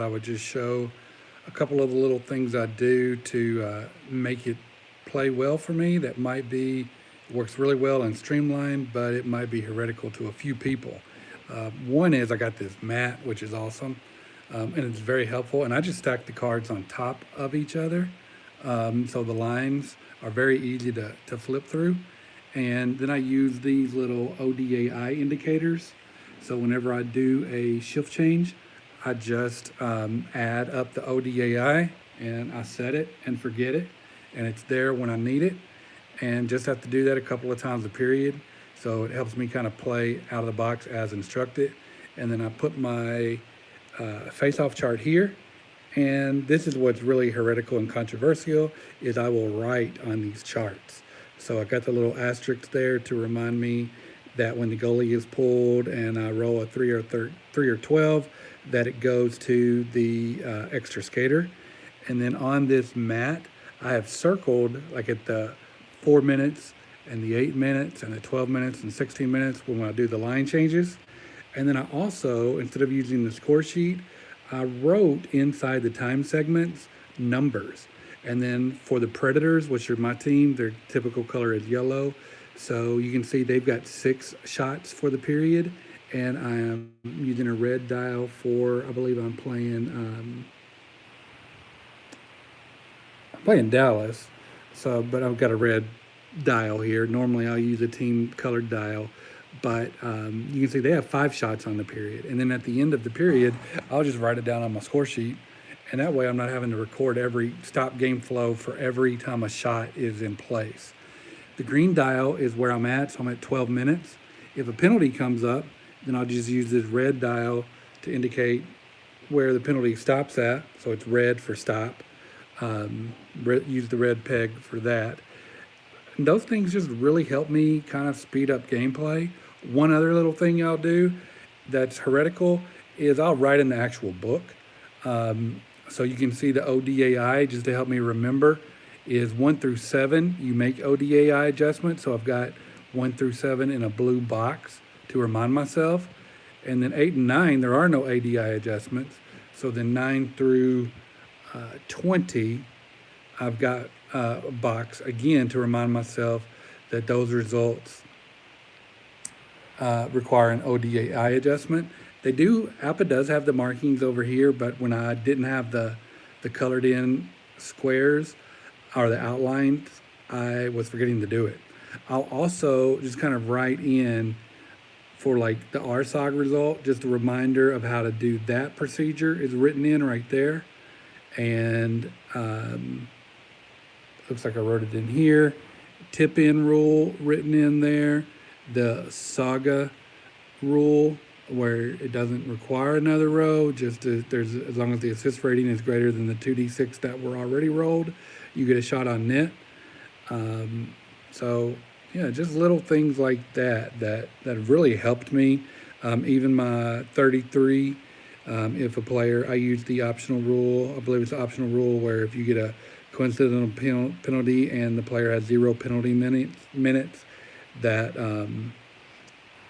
I would just show a couple of the little things I do to make it play well for me. That might be works really well and streamlined, but it might be heretical to a few people. One is I got this mat, which is awesome, and it's very helpful. And I just stack the cards on top of each other, so the lines are very easy to flip through. And then I use these little ODAI indicators. So whenever I do a shift change, I just add up the ODAI and I set it and forget it. And it's there when I need it. And just have to do that a couple of times a period. So it helps me kind of play out of the box as instructed. And then I put my face-off chart here. And this is what's really heretical and controversial is I will write on these charts. So I got the little asterisks there to remind me that when the goalie is pulled and I roll a 3 or 12, that it goes to the extra skater. And then on this mat, I have circled like at the 4 minutes and the 8 minutes and the 12 minutes and 16 minutes when I do the line changes. And then I also, instead of using the score sheet, I wrote inside the time segments numbers. And then for the Predators, which are my team, their typical color is yellow. So you can see they've got 6 shots for the period. And I am using a red dial for, I believe I'm playing Dallas. So, but I've got a red dial here. Normally I'll use a team colored dial. But you can see they have 5 shots on the period. And then at the end of the period, I'll just write it down on my score sheet. And that way I'm not having to record every stop game flow for every time a shot is in place. The green dial is where I'm at, so I'm at 12 minutes. If a penalty comes up, then I'll just use this red dial to indicate where the penalty stops at. So it's red for stop. Use the red peg for that. And those things just really help me kind of speed up gameplay. One other little thing I'll do that's heretical is I'll write in the actual book. So you can see the ODAI, just to help me remember, is 1 through 7. You make ODAI adjustments. So I've got 1 through 7 in a blue box to remind myself. And then 8 and 9, there are no ADI adjustments. So then 9 through 20, I've got a box again to remind myself that those results require an ODAI adjustment. APBA does have the markings over here, but when I didn't have the colored in squares or the outlines, I was forgetting to do it. I'll also just kind of write in for like the RSOG result, just a reminder of how to do that procedure is written in right there. And looks like I wrote it in here. Tip in rule written in there. The saga rule where it doesn't require another row, there's as long as the assist rating is greater than the 2d6 that were already rolled, you get a shot on net. So yeah, just little things like that have really helped me. Even my 33, if a player, I use the optional rule. I believe it's the optional rule where if you get a coincidental penalty and the player has 0 penalty minutes, that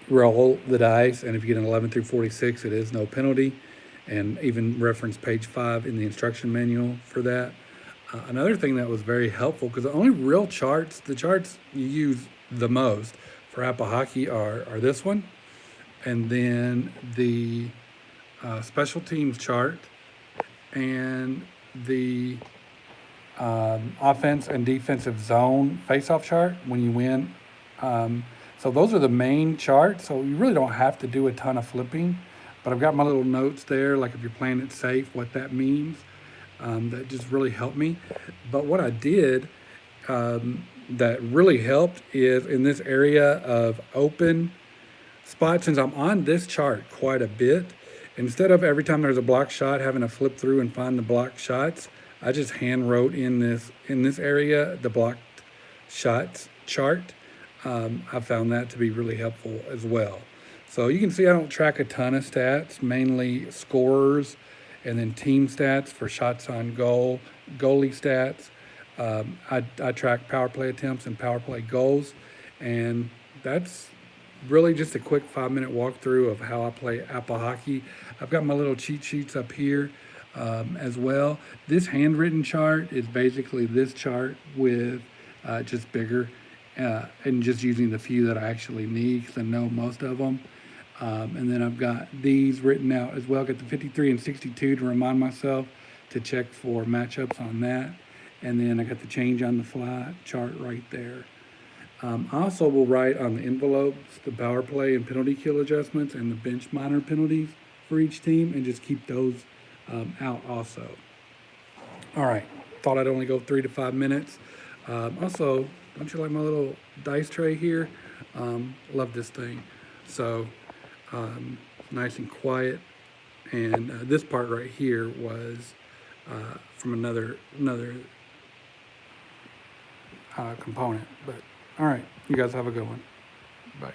roll the dice, and if you get an 11 through 46, it is no penalty. And even reference page 5 in the instruction manual for that. Another thing that was very helpful, because the only real the charts you use the most for APBA Hockey are this one, and then the special teams chart, and the offense and defensive zone face-off chart when you win. So those are the main charts. So you really don't have to do a ton of flipping, but I've got my little notes there, like if you're playing it safe, what that means. That just really helped me. But what I did that really helped is in this area of open spots, since I'm on this chart quite a bit, instead of every time there's a block shot having to flip through and find the blocked shots, I just hand wrote in this area the blocked shots chart. I found that to be really helpful as well. So you can see I don't track a ton of stats, mainly scorers and then team stats for shots on goal, goalie stats. I track power play attempts and power play goals, and that's really just a quick 5-minute walkthrough of how I play APBA Hockey. I've got my little cheat sheets up here. as well. This handwritten chart is basically this chart with just bigger and just using the few that I actually need because I know most of them. And then I've got these written out as well. Got the 53 and 62 to remind myself to check for matchups on that. And then I got the change on the fly chart right there. I also will write on the envelopes the power play and penalty kill adjustments and the bench minor penalties for each team and just keep those out also. All right, thought I'd only go 3 to 5 minutes. Also, don't you like my little dice tray here? Love this thing. So nice and quiet. And this part right here was from another component. But all right, you guys have a good one. Bye.